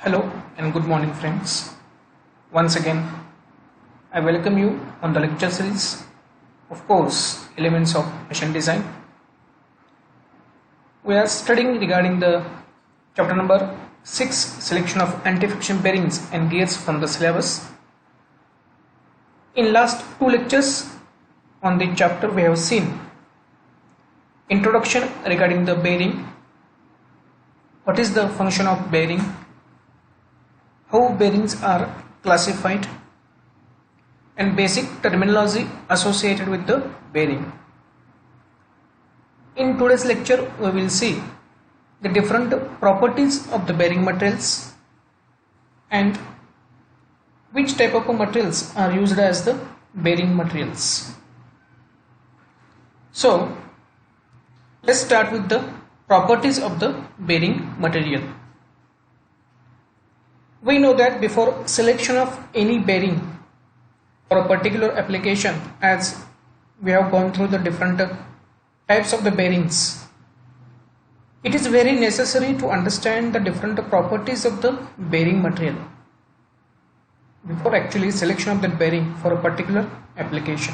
Hello and good morning, friends. Once again, I welcome you on the lecture series, of course, Elements of Machine Design. We are studying regarding the chapter number 6, Selection of Anti-Friction Bearings and Gears from the syllabus. In last two lectures on the chapter, we have seen introduction regarding the bearing, what is the function of bearing, how bearings are classified, and basic terminology associated with the bearing. In today's lecture, we will see the different properties of the bearing materials and which type of materials are used as the bearing materials. So, let's start with the properties of the bearing material. We know that before selection of any bearing for a particular application, as we have gone through the different types of the bearings, it is very necessary to understand the different properties of the bearing material before actually selection of the bearing for a particular application.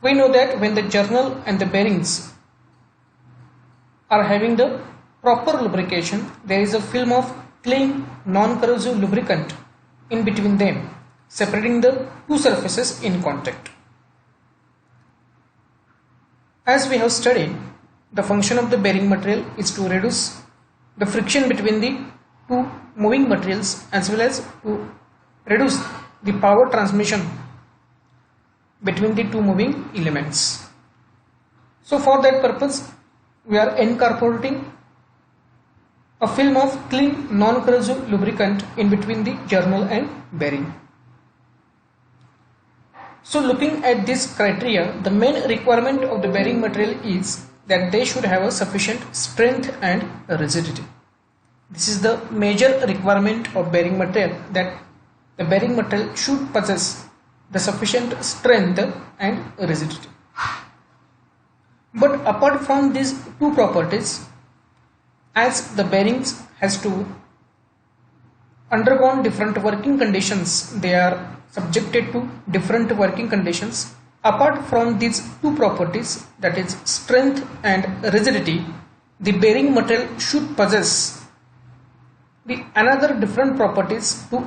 We know that when the journal and the bearings are having the proper lubrication, there is a film of clean non-corrosive lubricant in between them, separating the two surfaces in contact. As we have studied, the function of the bearing material is to reduce the friction between the two moving materials as well as to reduce the power transmission between the two moving elements. So for that purpose, we are incorporating a film of clean non-corrosive lubricant in between the journal and bearing. So looking at this criteria, the main requirement of the bearing material is that they should have a sufficient strength and rigidity. This is the major requirement of bearing material, that the bearing material should possess the sufficient strength and rigidity. But apart from these two properties, as the bearings has to undergo different working conditions, they are subjected to different working conditions. Apart from these two properties, that is strength and rigidity, the bearing material should possess the another different properties to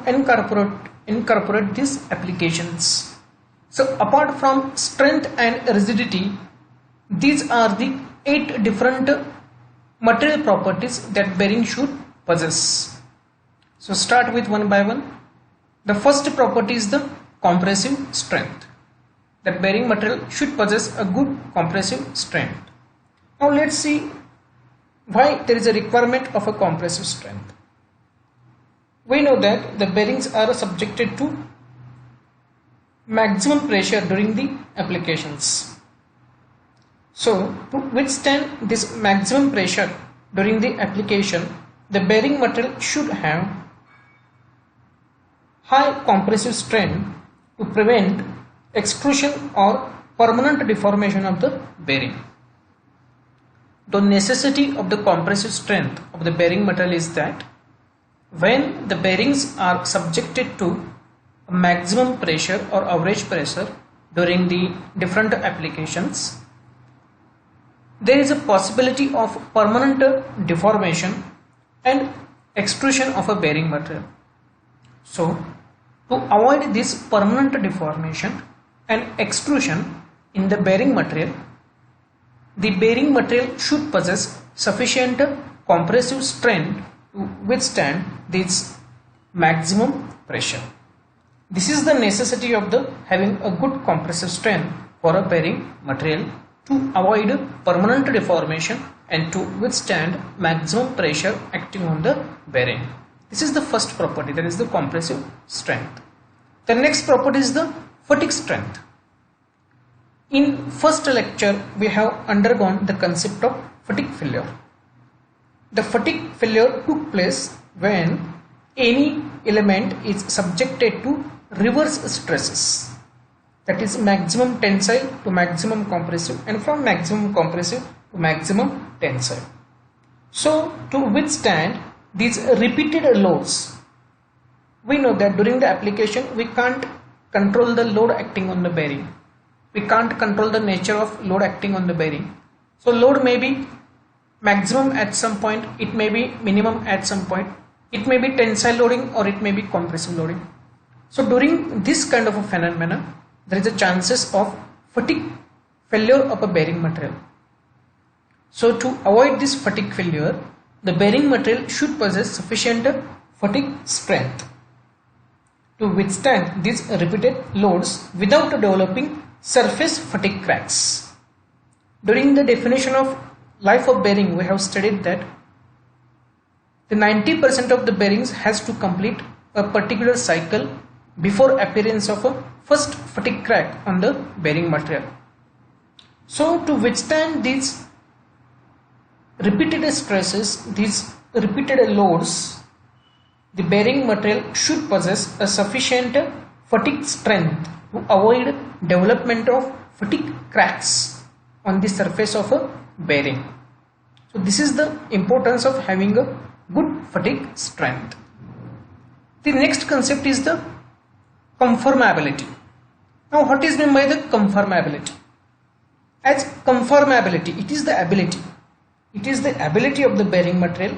incorporate these applications. So apart from strength and rigidity, these are the 8 different material properties that bearing should possess. So start with one by one. The first property is the compressive strength. That bearing material should possess a good compressive strength. Now let's see why there is a requirement of a compressive strength. We know that the bearings are subjected to maximum pressure during the applications. So to withstand this maximum pressure during the application, the bearing material should have high compressive strength to prevent extrusion or permanent deformation of the bearing. The necessity of the compressive strength of the bearing material is that when the bearings are subjected to maximum pressure or average pressure during the different applications, there is a possibility of permanent deformation and extrusion of a bearing material. So, to avoid this permanent deformation and extrusion in the bearing material, the bearing material should possess sufficient compressive strength to withstand this maximum pressure. This is the necessity of the having a good compressive strength for a bearing material to avoid permanent deformation and to withstand maximum pressure acting on the bearing. This is the first property, that is the compressive strength. The next property is the fatigue strength. In first lecture, we have undergone the concept of fatigue failure. The fatigue failure took place when any element is subjected to reverse stresses, that is maximum tensile to maximum compressive and from maximum compressive to maximum tensile. So to withstand these repeated loads, we know that during the application we can't control the load acting on the bearing. We can't control the nature of load acting on the bearing. So load may be maximum at some point, it may be minimum at some point, it may be tensile loading or it may be compressive loading. So during this kind of a phenomena, there is a chances of fatigue failure of a bearing material. So to avoid this fatigue failure, the bearing material should possess sufficient fatigue strength to withstand these repeated loads without developing surface fatigue cracks. During the definition of life of bearing, we have studied that the 90% of the bearings has to complete a particular cycle before appearance of a first fatigue crack on the bearing material. So to withstand these repeated stresses, these repeated loads, the bearing material should possess a sufficient fatigue strength to avoid development of fatigue cracks on the surface of a bearing. So this is the importance of having a good fatigue strength. The next concept is the conformability. Now what is meant by the conformability? As conformability, it is the ability of the bearing material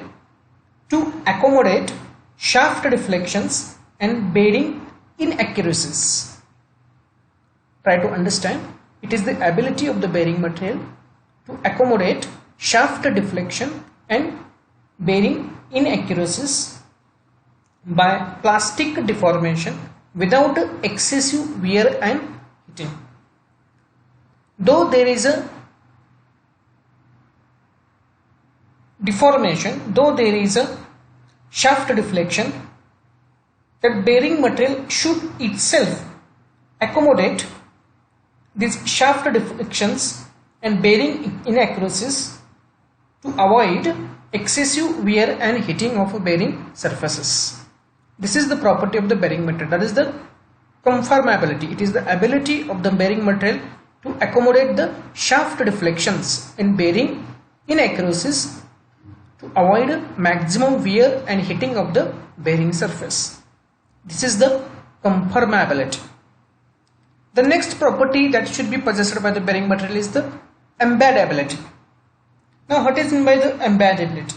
to accommodate shaft deflections and bearing inaccuracies. Try to understand. It is the ability of the bearing material to accommodate shaft deflection and bearing inaccuracies by plastic deformation without excessive wear and heating. Though there is a deformation, though there is a shaft deflection, that bearing material should itself accommodate these shaft deflections and bearing inaccuracies to avoid excessive wear and heating of bearing surfaces. This is the property of the bearing material, that is the conformability. It is the ability of the bearing material to accommodate the shaft deflections and bearing inaccuracies to avoid maximum wear and heating of the bearing surface. This is the conformability. The next property that should be possessed by the bearing material is the embeddability. Now what is meant by the embeddability?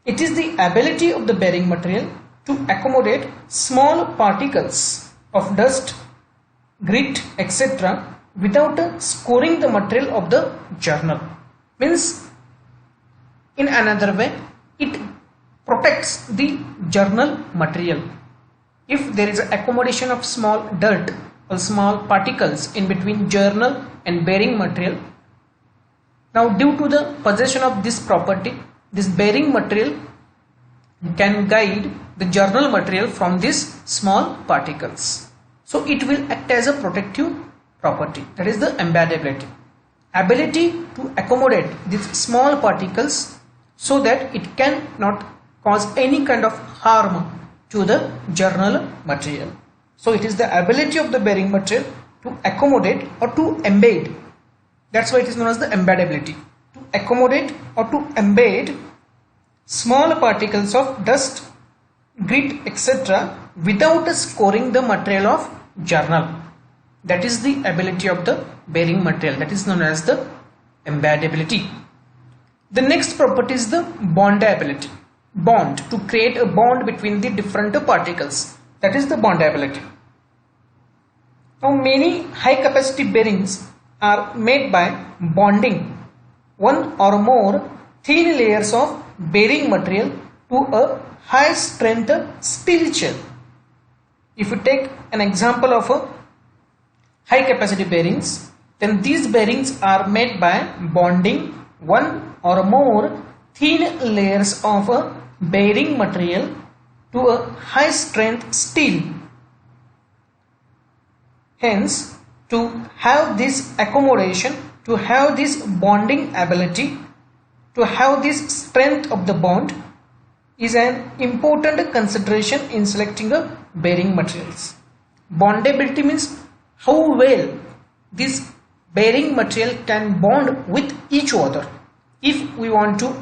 It is the ability of the bearing material to accommodate small particles of dust, grit, etc. without scoring the material of the journal. Means, in another way, it protects the journal material. If there is accommodation of small dirt or small particles in between journal and bearing material, now due to the possession of this property, this bearing material can guide the journal material from these small particles. So it will act as a protective property, that is the embeddability. Ability to accommodate these small particles so that it can not cause any kind of harm to the journal material. So it is the ability of the bearing material to accommodate or to embed. That's why it is known as the embeddability. To accommodate or to embed small particles of dust, grit, etc. without scoring the material of journal. That is the ability of the bearing material. That is known as the embeddability. The next property is the bondability. Bond, to create a bond between the different particles. That is the bondability. Now many high capacity bearings are made by bonding one or more thin layers of bearing material to a high strength steel shell. If you take an example of a high capacity bearings, then these bearings are made by bonding one or more thin layers of a bearing material to a high strength steel. Hence, to have this accommodation, to have this bonding ability, to have this strength of the bond is an important consideration in selecting a bearing materials. Bondability means how well this bearing material can bond with each other. If we want to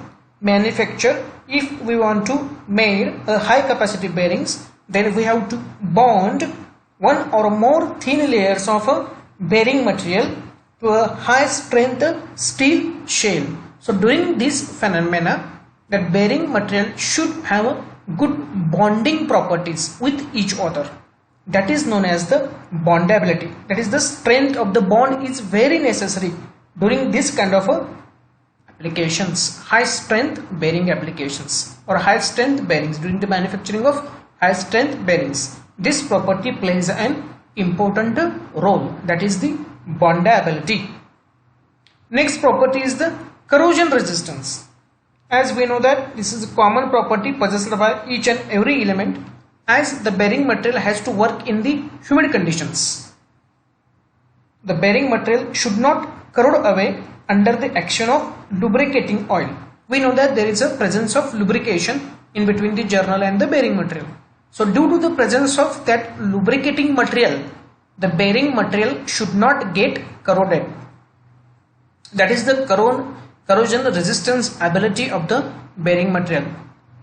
manufacture, if we want to make a high capacity bearings, then we have to bond one or more thin layers of a bearing material to a high strength steel shell. So during this phenomena, that bearing material should have good bonding properties with each other. That is known as the bondability. That is, the strength of the bond is very necessary during this kind of applications, high strength bearing applications or high strength bearings. During the manufacturing of high strength bearings, this property plays an important role, that is the bondability. Next property is the corrosion resistance. As we know that this is a common property possessed by each and every element, as the bearing material has to work in the humid conditions. The bearing material should not corrode away under the action of lubricating oil. We know that there is a presence of lubrication in between the journal and the bearing material. So due to the presence of that lubricating material, the bearing material should not get corroded. That is the corrosion resistance ability of the bearing material,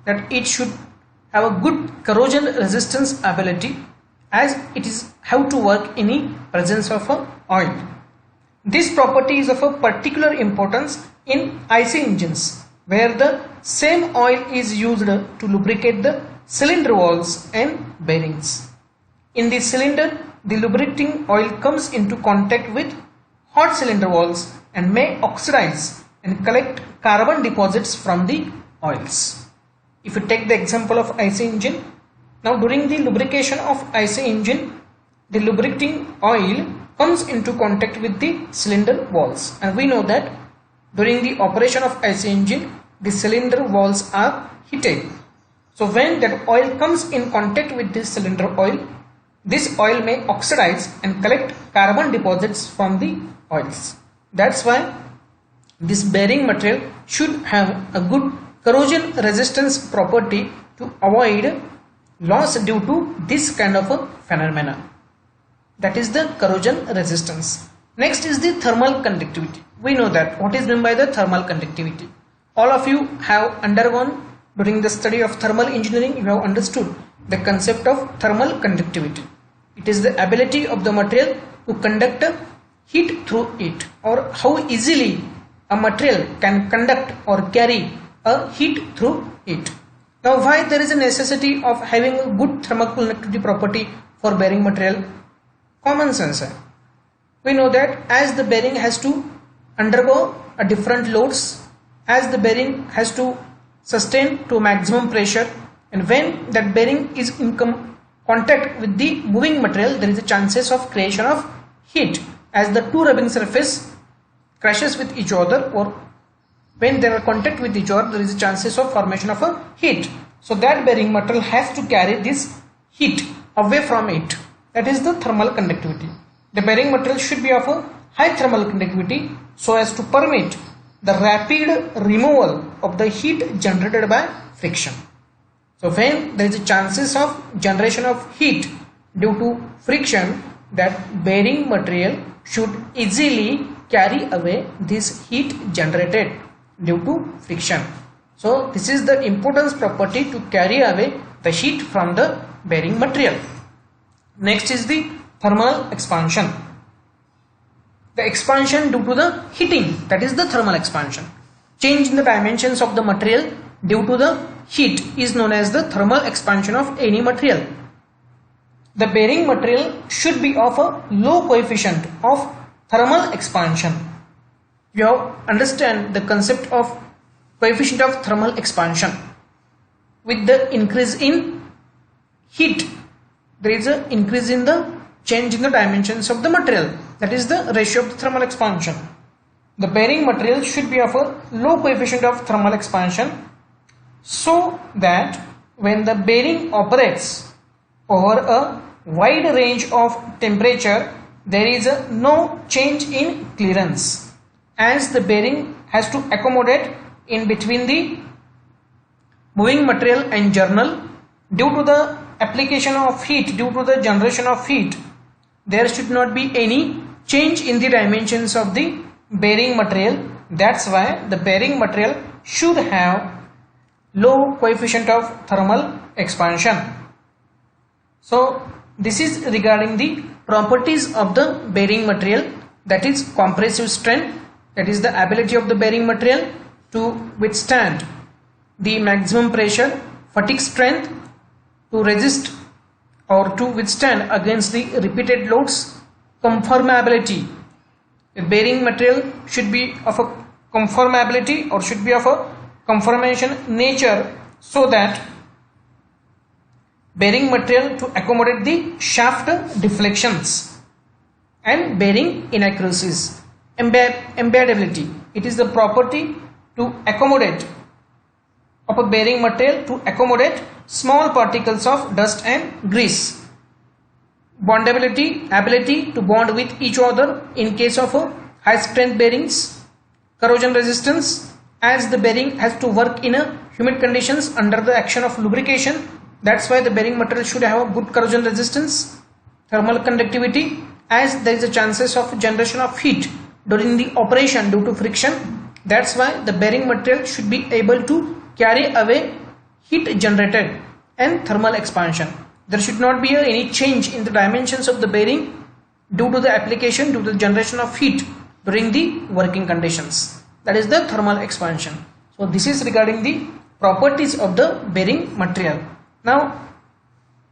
that it should have a good corrosion resistance ability, as it is how to work in the presence of oil. This property is of a particular importance in IC engines, where the same oil is used to lubricate the cylinder walls and bearings. In the cylinder, the lubricating oil comes into contact with hot cylinder walls and may oxidize and collect carbon deposits from the oils. If you take the example of IC engine, now during the lubrication of IC engine, the lubricating oil comes into contact with the cylinder walls, and we know that during the operation of IC engine, the cylinder walls are heated. So when that oil comes in contact with this cylinder oil, this oil may oxidize and collect carbon deposits from the oils. That's why this bearing material should have a good corrosion resistance property to avoid loss due to this kind of a phenomena. That is the corrosion resistance. Next is the thermal conductivity. We know that what is meant by the thermal conductivity. All of you have undergone during the study of thermal engineering, you have understood the concept of thermal conductivity. It is the ability of the material to conduct heat through it, or how easily a material can conduct or carry a heat through it. Now why there is a necessity of having a good thermal conductivity property for bearing material? Common sense. We know that as the bearing has to undergo a different loads, as the bearing has to sustain to maximum pressure, and when that bearing is in contact with the moving material, there is a chances of creation of heat, as the two rubbing surface crashes with each other, or when they are in contact with each other, there is a chances of formation of a heat. So that bearing material has to carry this heat away from it. That is the thermal conductivity. The bearing material should be of a high thermal conductivity so as to permit the rapid removal of the heat generated by friction. So when there is a chances of generation of heat due to friction, that bearing material should easily carry away this heat generated due to friction. So this is the importance property to carry away the heat from the bearing material. Next is the thermal expansion. The expansion due to the heating, that is the thermal expansion. Change in the dimensions of the material due to the heat is known as the thermal expansion of any material. The bearing material should be of a low coefficient of thermal expansion. You have understand the concept of coefficient of thermal expansion. With the increase in heat, there is an increase in the change in the dimensions of the material. That is the ratio of the thermal expansion. The bearing material should be of a low coefficient of thermal expansion, so that when the bearing operates over a wide range of temperature, there is no change in clearance, as the bearing has to accommodate in between the moving material and journal. Due to the application of heat, due to the generation of heat, there should not be any change in the dimensions of the bearing material. That's why the bearing material should have low coefficient of thermal expansion. So this is regarding the properties of the bearing material, that is compressive strength, that is the ability of the bearing material to withstand the maximum pressure, fatigue strength, to resist or to withstand against the repeated loads, conformability. The bearing material should be of a conformability or should be of a conformation nature, so that bearing material to accommodate the shaft deflections and bearing inaccuracies. Embeddability, it is the property to accommodate of a bearing material to accommodate small particles of dust and grease. Bondability, ability to bond with each other in case of high strength bearings. Corrosion resistance, as the bearing has to work in humid conditions under the action of lubrication, that's why the bearing material should have a good corrosion resistance. Thermal conductivity, as there is a chances of generation of heat during the operation due to friction, that's why the bearing material should be able to carry away heat generated. And thermal expansion, there should not be any change in the dimensions of the bearing due to the application, due to the generation of heat during the working conditions, that is the thermal expansion. So this is regarding the properties of the bearing material. Now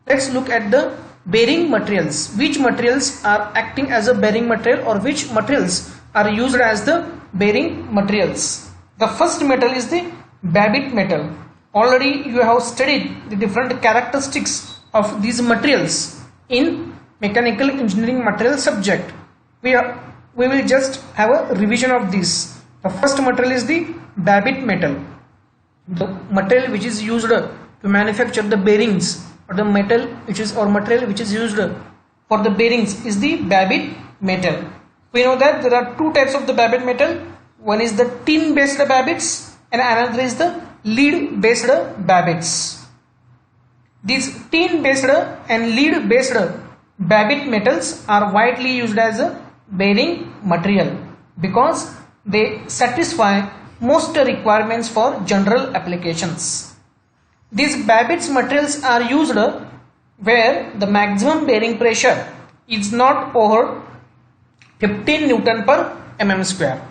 let's look at the bearing materials. Which materials are acting as a bearing material, or which materials are used as the bearing materials? The first metal is the Babbitt metal. Already you have studied the different characteristics of these materials in mechanical engineering material subject. We will just have a revision of this. The first material is the Babbitt metal. The material which is used to manufacture the bearings, or the metal which is or material which is used for the bearings is the Babbitt metal. We know that there are two types of the Babbitt metal. One is the tin based Babbitts and another is the lead based Babbitts. These tin based and lead based Babbitt metals are widely used as a bearing material because they satisfy most requirements for general applications. These Babbitt's materials are used where the maximum bearing pressure is not over 15 Newton per mm square.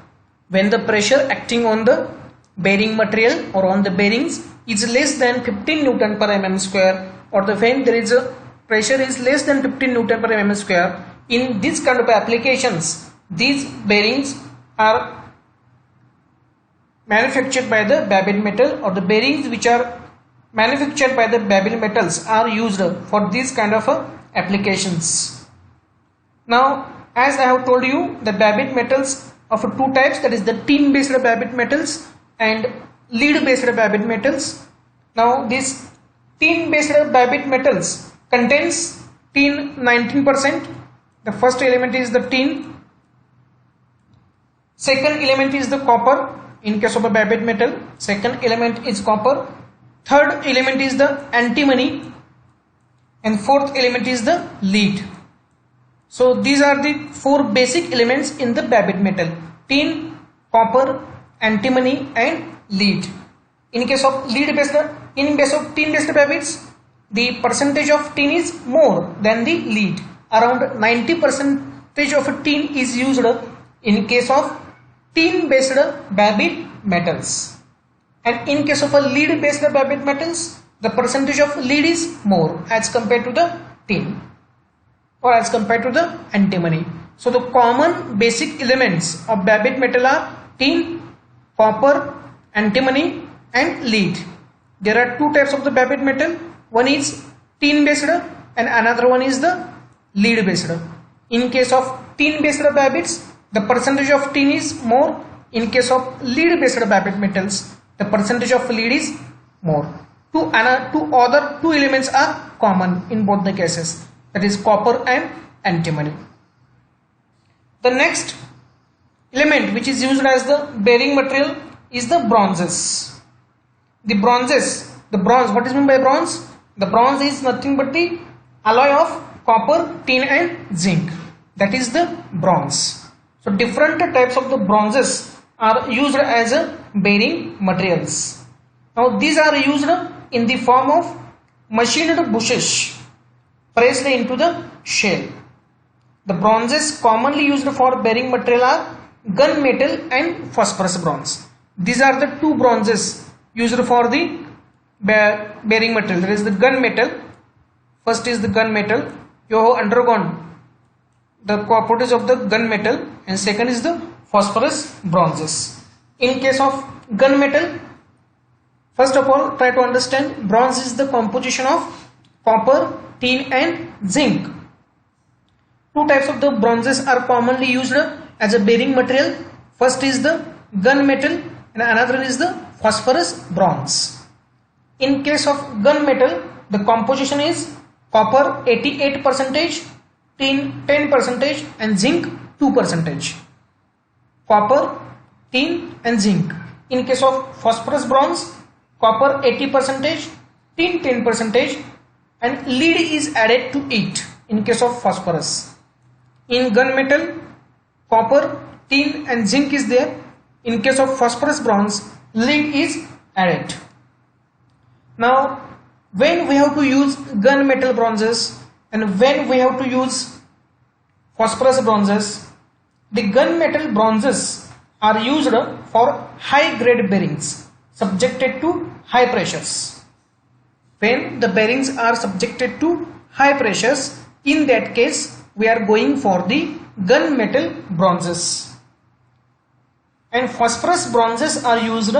When the pressure acting on the bearing material or on the bearings is less than 15 Newton per mm square, or the when there is a pressure is less than 15 Newton per mm square, in this kind of applications these bearings are manufactured by the Babbitt metal, or the bearings which are manufactured by the Babbitt metals are used for these kind of applications. Now as I have told you, the Babbitt metals of two types, that is the tin based Babbitt metals and lead based Babbitt metals. Now this tin based Babbitt metals contains tin 19%. The first element is the tin, second element is the copper in case of a Babbitt metal, second element is copper, third element is the antimony, and fourth element is the lead. So these are the four basic elements in the Babbitt metal: tin, copper, antimony and lead. In case of tin based Babbitts, the percentage of tin is more than the lead. Around 90% of tin is used in case of tin based Babbitt metals, and in case of a lead based Babbitt metals, the percentage of lead is more as compared to the tin or as compared to the antimony. So the common basic elements of Babbitt metal are tin, copper, antimony and lead. There are two types of the Babbitt metal. One is tin based and another one is the lead based. In case of tin based Babbitts, the percentage of tin is more. In case of lead based Babbitt metals, the percentage of lead is more. Two elements are common in both the cases, that is copper and antimony. The next element which is used as the bearing material is the bronzes. The bronze, what is meant by bronze? The bronze is nothing but the alloy of copper, tin and zinc. That is the bronze. So different types of the bronzes are used as bearing materials. Now these are used in the form of machined bushes pressed into the shell. The bronzes commonly used for bearing material are gunmetal and phosphorus bronze. These are the two bronzes used for the bearing material. There is the gunmetal. First is the gunmetal. You have undergone the properties of the gunmetal, and second is the phosphorus bronzes. In case of gunmetal, first of all, try to understand bronze is the composition of copper, tin and zinc. Two types of the bronzes are commonly used as a bearing material. First is the gunmetal and another is the phosphorus bronze. In case of gunmetal, the composition is copper 88%, tin 10% and zinc 2%. Copper, tin and zinc. In case of phosphorus bronze, copper 80%, tin 10% and lead is added to it in case of phosphorus. In gunmetal, copper, tin and zinc is there. In case of phosphorus bronze, lead is added. Now, when we have to use gunmetal bronzes and when we have to use phosphorus bronzes, the gunmetal bronzes are used for high grade bearings subjected to high pressures. When the bearings are subjected to high pressures, in that case we are going for the gunmetal bronzes. And phosphorus bronzes are used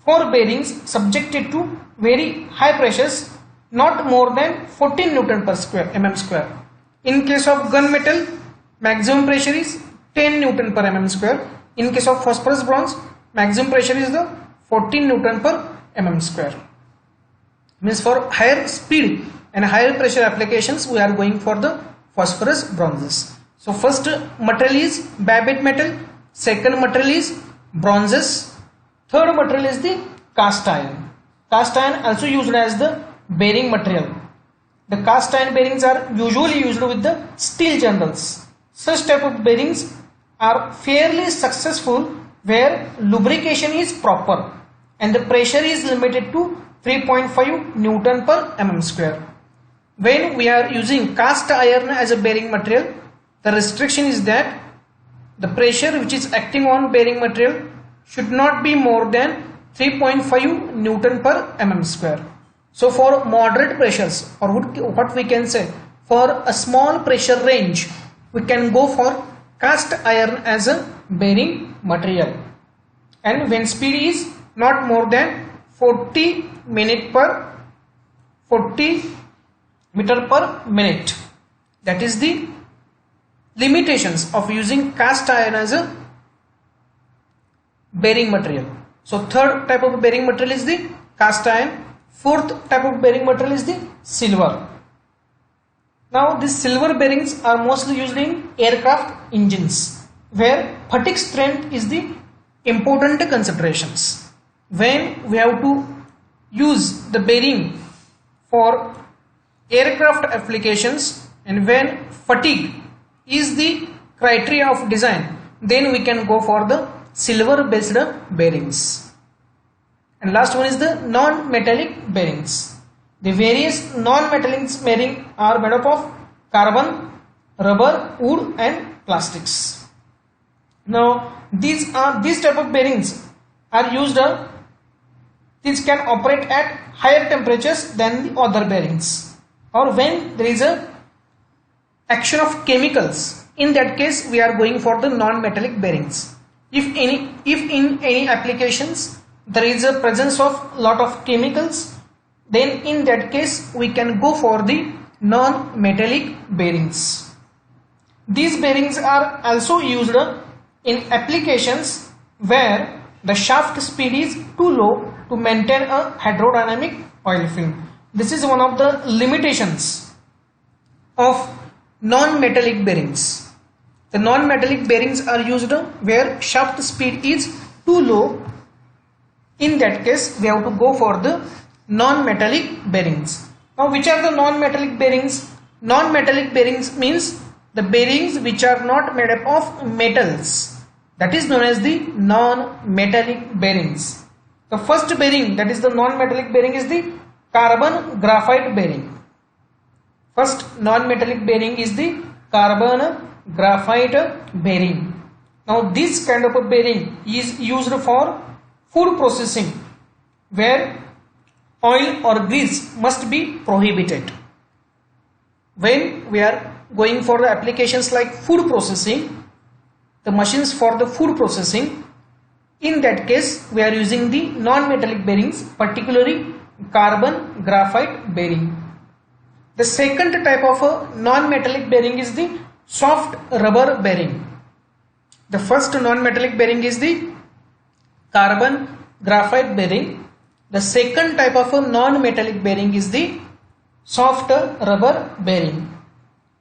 for bearings subjected to very high pressures, not more than 14 Newton per mm square. In case of gunmetal, maximum pressure is 10 Newton per mm square. In case of phosphorus bronze, maximum pressure is the 14 Newton per mm square. Means for higher speed and higher pressure applications, we are going for the phosphorus bronzes. So first material is Babbitt metal, second material is bronzes, third material is the cast iron. Cast iron also used as the bearing material. The cast iron bearings are usually used with the steel generals. Such type of bearings are fairly successful where lubrication is proper and the pressure is limited to 3.5 Newton per mm square. When we are using cast iron as a bearing material, the restriction is that the pressure which is acting on bearing material should not be more than 3.5 Newton per mm square. So for moderate pressures, or what we can say, for a small pressure range, we can go for cast iron as a bearing material. And when speed is not more than 40 meter per minute, that is the limitations of using cast iron as a bearing material. So third type of bearing material is the cast iron. Fourth type of bearing material is the silver. Now these silver bearings are mostly used in aircraft engines where fatigue strength is the important considerations. When we have to use the bearing for aircraft applications and when fatigue is the criteria of design, then we can go for the silver based bearings. And last one is the non-metallic bearings. The various non-metallic bearings are made up of carbon, rubber, wood and plastics. Now these type of bearings are used, these can operate at higher temperatures than the other bearings, or when there is a action of chemicals. In that case we are going for the non-metallic bearings. If in any applications there is a presence of lot of chemicals, then in that case we can go for the non-metallic bearings. These bearings are also used in applications where the shaft speed is too low to maintain a hydrodynamic oil film. This is one of the limitations of non-metallic bearings. The non-metallic bearings are used where shaft speed is too low. In that case we have to go for the non-metallic bearings. Now which are the non-metallic bearings? Non-metallic bearings means the bearings which are not made up of metals that is known as the non-metallic bearings. The first bearing, that is the non-metallic bearing, is the carbon graphite bearing. First non-metallic bearing is the carbon graphite bearing. Now this kind of a bearing is used for food processing, where oil or grease must be prohibited. When we are going for the applications like food processing, the machines for the food processing, in that case we are using the non-metallic bearings, particularly carbon graphite bearing. The second type of a non-metallic bearing is the soft rubber bearing. The first non-metallic bearing is the carbon graphite bearing. The second type of a non-metallic bearing is the soft rubber bearing.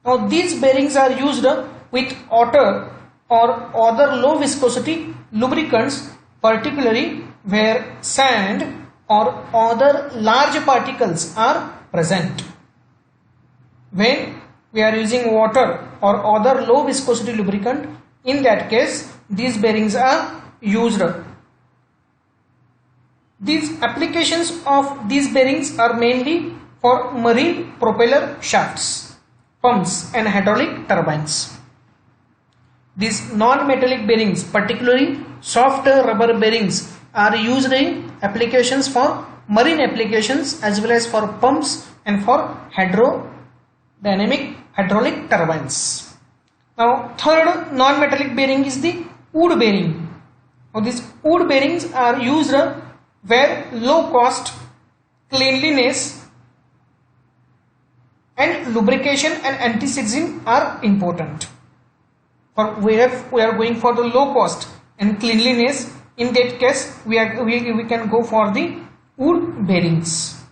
Now these bearings are used with water or other low viscosity lubricants, particularly where sand or other large particles are present. When we are using water or other low viscosity lubricant, in that case these bearings are used. These applications of these bearings are mainly for marine propeller shafts, pumps and hydraulic turbines. These non-metallic bearings, particularly soft rubber bearings, are used in applications for marine applications as well as for pumps and for hydraulic turbines. Now third non-metallic bearing is the wood bearing. Now these wood bearings are used where low cost, cleanliness and lubrication and anti-seizing are important. For where we are going for the low cost and cleanliness, in that case we can go for the wood bearings.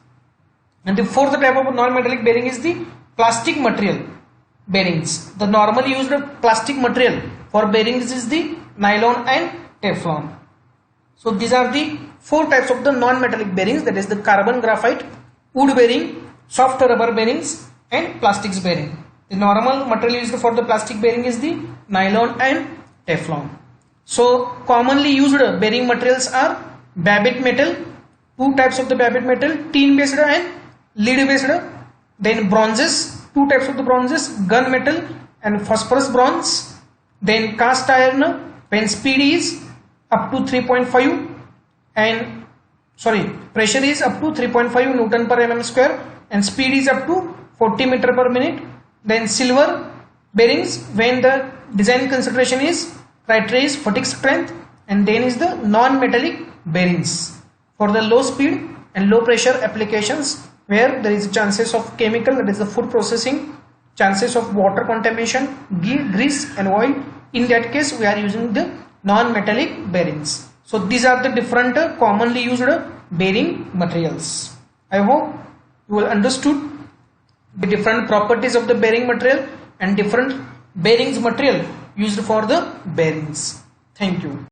And the fourth type of non-metallic bearing is the plastic material bearings. The normally used plastic material for bearings is the nylon and Teflon. So these are the four types of the non-metallic bearings, that is the carbon graphite, wood bearing, soft rubber bearings and plastics bearing. The normal material used for the plastic bearing is the nylon and Teflon. So commonly used bearing materials are Babbitt metal, two types of the Babbitt metal, tin based and lead based. Then bronzes, two types of the bronzes, gun metal and phosphorus bronze. Then cast iron, when speed is up to 3.5 and pressure is up to 3.5 Newton per mm square and speed is up to 40 meter per minute. Then silver bearings, when the design consideration is criteria is fatigue strength, and then is the non-metallic bearings for the low speed and low pressure applications where there is chances of chemical, that is the food processing, chances of water contamination, grease and oil. In that case we are using the non-metallic bearings. So these are the different commonly used bearing materials. I hope you will understood the different properties of the bearing material and different bearings material used for the bearings. Thank you.